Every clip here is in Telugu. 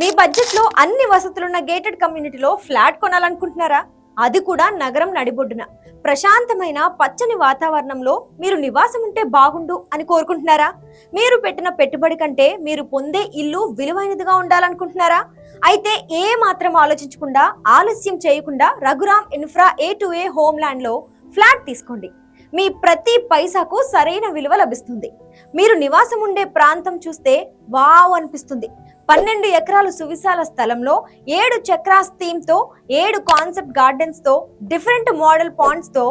మీ బడ్జెట్లో అన్ని వసతులున్న గేటెడ్ కమ్యూనిటీలో ఫ్లాట్ కొనాలనుకుంటున్నారా? అది కూడా నగరం నడిబొడ్డున ప్రశాంతమైన పచ్చని వాతావరణంలో మీరు నివాసం ఉంటే బాగుండు అని కోరుకుంటున్నారా? మీరు పెట్టిన పెట్టుబడి కంటే మీరు పొందే ఇల్లు విలువైనదిగా ఉండాలనుకుంటున్నారా? అయితే ఏ మాత్రం ఆలోచించకుండా, ఆలస్యం చేయకుండా Raghuram infra A2A home land లో ఫ్లాట్ తీసుకోండి. మీ ప్రతి పైసాకు సరైన విలువ లభిస్తుంది. మీరు నివాసం ఉండే ప్రాంతం చూస్తే వావ్ అనిపిస్తుంది. 12 ఎకరాల సువిశాల స్థలంలో 7 చక్రాస్ థీమ్ తో 7 కాన్సెప్ట్ గార్డెన్స్ తో డిఫరెంట్ మోడల్ పాండ్స్ తో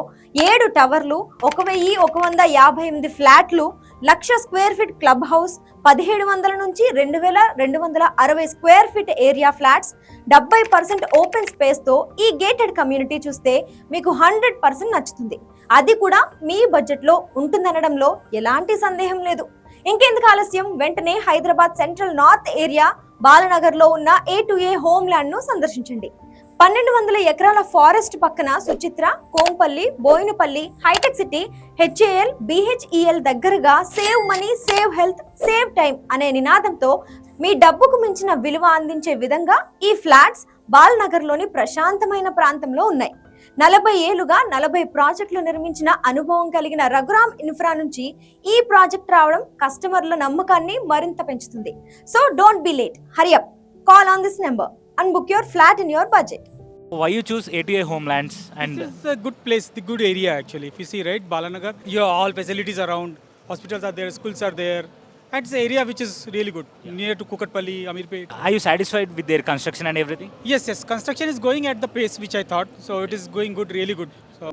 7 టవర్లు 1158 ఫ్లాట్లు 1,00,000 స్క్వేర్ ఫీట్ క్లబ్ హౌస్ 1700 నుంచి 2260 square feet area flats 70% open space తో ఈ గేటెడ్ కమ్యూనిటీ చూస్తే మీకు 100% నచ్చుతుంది. అది కూడా మీ బడ్జెట్ లో ఉంటుందనడంలో ఎలాంటి సందేహం లేదు. ఇంకెందుకు ఆలస్యం, వెంటనే Hyderabad central north area Balanagar లో ఉన్న A2A హోమ్ ల్యాండ్ ను సందర్శించండి. 1200 ఎకరాల ఫారెస్ట్ పక్కన Suchitra, Kompally, Bowenpally, hitech city, HAL, BHEL దగ్గరగా save money, save health, save time అనే నినాదంతో మీ డబ్బుకు మించిన విలువ అందించే విధంగా ఈ ఫ్లాట్స్ బాలనగర్ లోని ప్రశాంతమైన ప్రాంతంలో ఉన్నాయి. 40 ఏళ్లుగా 40 ప్రాజెక్టులు నిర్మించిన అనుభవం కలిగిన రఘురామ్ ఇన్ఫ్రా నుంచి ఈ ప్రాజెక్ట్ రావడం కస్టమర్ల నమ్మకాన్ని మరింత పెంచుతుంది. So don't be late, hurry up, call on this number and book your flat in your budget. Why you choose A2A Homelands? And This is a good place, the good area actually. If you see, right, Balanagar, you have all facilities around, hospitals are there, schools are there. And it's an area which is really good, near to Kukatpalli, Amirpet. are you satisfied with their construction and everything? Yes, construction is going at the pace which I thought. So it is going good, really good. So